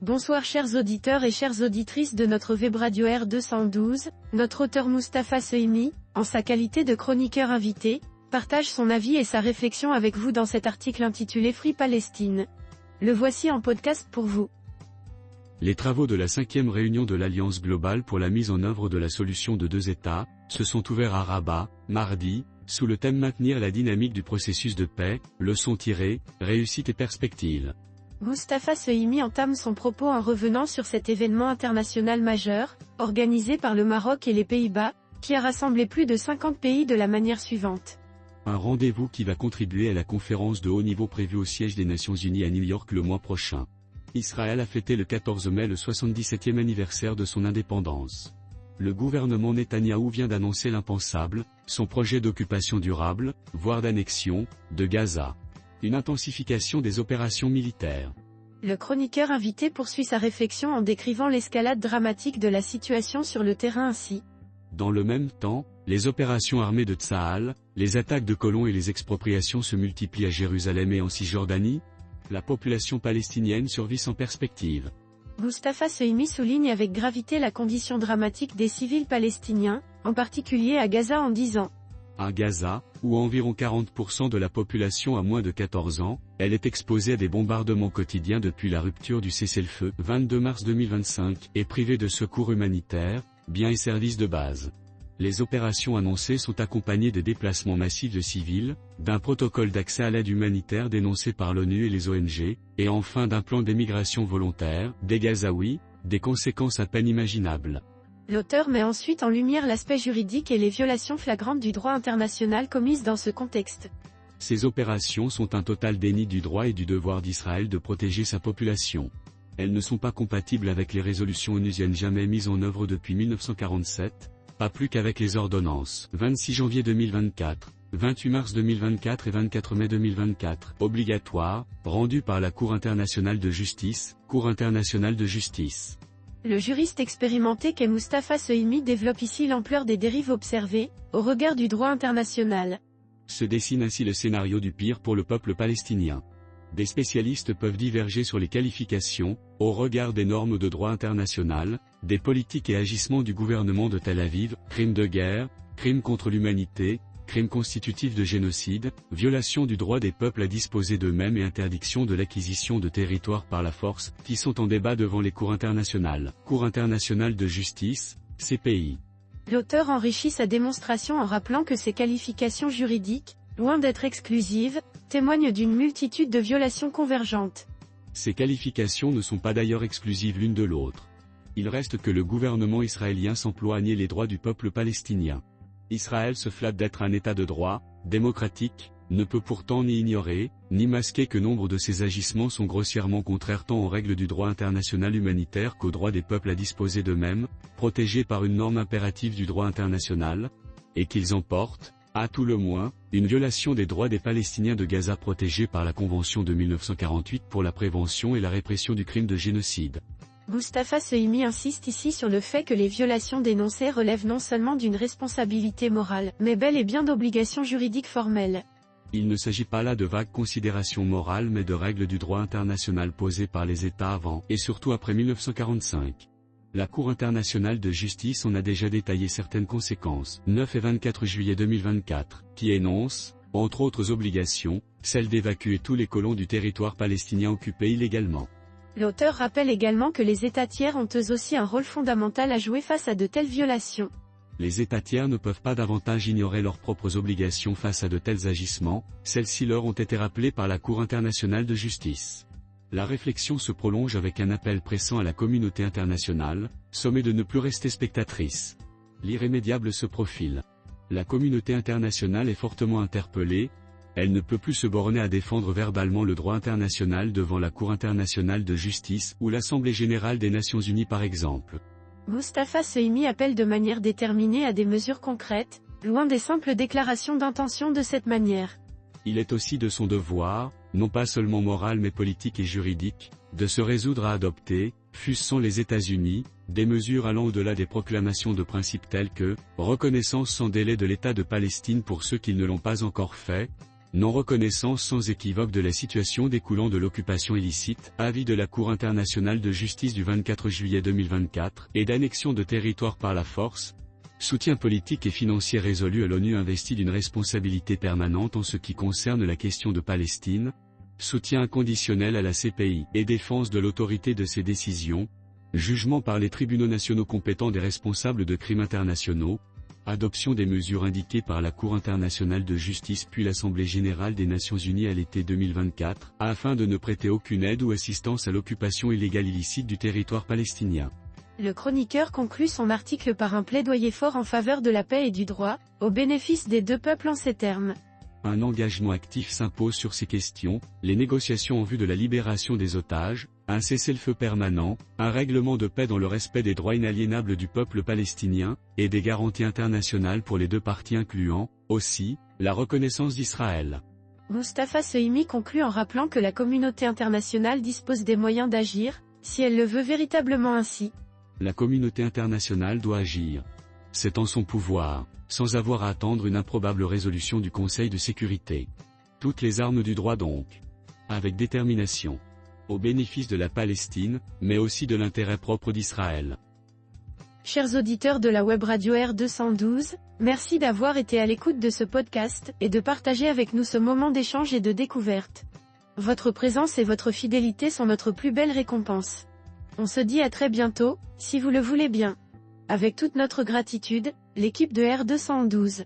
Bonsoir chers auditeurs et chères auditrices de notre web radio R212, notre auteur Moustapha Sehimi, en sa qualité de chroniqueur invité, partage son avis et sa réflexion avec vous dans cet article intitulé Free Palestine. Le voici en podcast pour vous. Les travaux de la 5e réunion de l'Alliance globale pour la mise en œuvre de la solution de deux États, se sont ouverts à Rabat, mardi, sous le thème Maintenir la dynamique du processus de paix, leçons tirées, réussite et perspectives. Moustapha Sehimi entame son propos en revenant sur cet événement international majeur, organisé par le Maroc et les Pays-Bas, qui a rassemblé plus de 50 pays de la manière suivante. Un rendez-vous qui va contribuer à la conférence de haut niveau prévue au siège des Nations Unies à New York le mois prochain. Israël a fêté le 14 mai le 77e anniversaire de son indépendance. Le gouvernement Netanyahou vient d'annoncer l'impensable, son projet d'occupation durable, voire d'annexion, de Gaza. Une intensification des opérations militaires. Le chroniqueur invité poursuit sa réflexion en décrivant l'escalade dramatique de la situation sur le terrain ainsi. Dans le même temps, les opérations armées de Tsahal, les attaques de colons et les expropriations se multiplient à Jérusalem et en Cisjordanie. La population palestinienne survit sans perspective. Moustapha Sehimi souligne avec gravité la condition dramatique des civils palestiniens, en particulier à Gaza en disant. À Gaza, où environ 40% de la population a moins de 14 ans, elle est exposée à des bombardements quotidiens depuis la rupture du cessez-le-feu, 22 mars 2025, et privée de secours humanitaires, biens et services de base. Les opérations annoncées sont accompagnées de déplacements massifs de civils, d'un protocole d'accès à l'aide humanitaire dénoncé par l'ONU et les ONG, et enfin d'un plan d'émigration volontaire, des Gazaouis, des conséquences à peine imaginables. L'auteur met ensuite en lumière l'aspect juridique et les violations flagrantes du droit international commises dans ce contexte. Ces opérations sont un total déni du droit et du devoir d'Israël de protéger sa population. Elles ne sont pas compatibles avec les résolutions onusiennes jamais mises en œuvre depuis 1947, pas plus qu'avec les ordonnances 26 janvier 2024, 28 mars 2024 et 24 mai 2024, obligatoires, rendues par la Cour internationale de justice, Cour internationale de justice. Le juriste expérimenté qu'est Moustapha Sehimi développe ici l'ampleur des dérives observées, au regard du droit international. Se dessine ainsi le scénario du pire pour le peuple palestinien. Des spécialistes peuvent diverger sur les qualifications, au regard des normes de droit international, des politiques et agissements du gouvernement de Tel Aviv, crimes de guerre, crimes contre l'humanité, crimes constitutifs de génocide, violation du droit des peuples à disposer d'eux-mêmes et interdiction de l'acquisition de territoires par la force, qui sont en débat devant les cours internationales. Cour internationale de justice, CPI. L'auteur enrichit sa démonstration en rappelant que ces qualifications juridiques, loin d'être exclusives, témoignent d'une multitude de violations convergentes. Ces qualifications ne sont pas d'ailleurs exclusives l'une de l'autre. Il reste que le gouvernement israélien s'emploie à nier les droits du peuple palestinien. Israël se flatte d'être un État de droit, démocratique, ne peut pourtant ni ignorer, ni masquer que nombre de ses agissements sont grossièrement contraires tant aux règles du droit international humanitaire qu'aux droits des peuples à disposer d'eux-mêmes, protégés par une norme impérative du droit international, et qu'ils emportent, à tout le moins, une violation des droits des Palestiniens de Gaza protégés par la Convention de 1948 pour la prévention et la répression du crime de génocide. Moustapha Sehimi insiste ici sur le fait que les violations dénoncées relèvent non seulement d'une responsabilité morale, mais bel et bien d'obligations juridiques formelles. Il ne s'agit pas là de vagues considérations morales mais de règles du droit international posées par les États avant, et surtout après 1945. La Cour internationale de justice en a déjà détaillé certaines conséquences, 9 et 24 juillet 2024, qui énoncent, entre autres obligations, celle d'évacuer tous les colons du territoire palestinien occupé illégalement. L'auteur rappelle également que les États tiers ont eux aussi un rôle fondamental à jouer face à de telles violations. Les États tiers ne peuvent pas davantage ignorer leurs propres obligations face à de tels agissements, celles-ci leur ont été rappelées par la Cour internationale de justice. La réflexion se prolonge avec un appel pressant à la communauté internationale, sommée de ne plus rester spectatrice. L'irrémédiable se profile. La communauté internationale est fortement interpellée. Elle ne peut plus se borner à défendre verbalement le droit international devant la Cour internationale de justice ou l'Assemblée générale des Nations unies par exemple. Moustapha Sehimi appelle de manière déterminée à des mesures concrètes, loin des simples déclarations d'intention de cette manière. Il est aussi de son devoir, non pas seulement moral mais politique et juridique, de se résoudre à adopter, fût-ce les États-Unis, des mesures allant au-delà des proclamations de principes tels que, reconnaissance sans délai de l'État de Palestine pour ceux qui ne l'ont pas encore fait, Non-reconnaissance sans équivoque de la situation découlant de l'occupation illicite, avis de la Cour internationale de justice du 24 juillet 2024, et d'annexion de territoire par la force. Soutien politique et financier résolu à l'ONU investi d'une responsabilité permanente en ce qui concerne la question de Palestine. Soutien inconditionnel à la CPI et défense de l'autorité de ses décisions. Jugement par les tribunaux nationaux compétents des responsables de crimes internationaux. Adoption des mesures indiquées par la Cour internationale de justice puis l'Assemblée générale des Nations unies à l'été 2024, afin de ne prêter aucune aide ou assistance à l'occupation illégale illicite du territoire palestinien. Le chroniqueur conclut son article par un plaidoyer fort en faveur de la paix et du droit, au bénéfice des deux peuples en ces termes. Un engagement actif s'impose sur ces questions, les négociations en vue de la libération des otages, un cessez-le-feu permanent, un règlement de paix dans le respect des droits inaliénables du peuple palestinien, et des garanties internationales pour les deux parties incluant, aussi, la reconnaissance d'Israël. Mustapha Sehimi conclut en rappelant que la communauté internationale dispose des moyens d'agir, si elle le veut véritablement ainsi. La communauté internationale doit agir. C'est en son pouvoir, sans avoir à attendre une improbable résolution du Conseil de sécurité. Toutes les armes du droit donc. Avec détermination. Au bénéfice de la Palestine, mais aussi de l'intérêt propre d'Israël. Chers auditeurs de la web radio R212, merci d'avoir été à l'écoute de ce podcast et de partager avec nous ce moment d'échange et de découverte. Votre présence et votre fidélité sont notre plus belle récompense. On se dit à très bientôt, si vous le voulez bien. Avec toute notre gratitude, l'équipe de R212.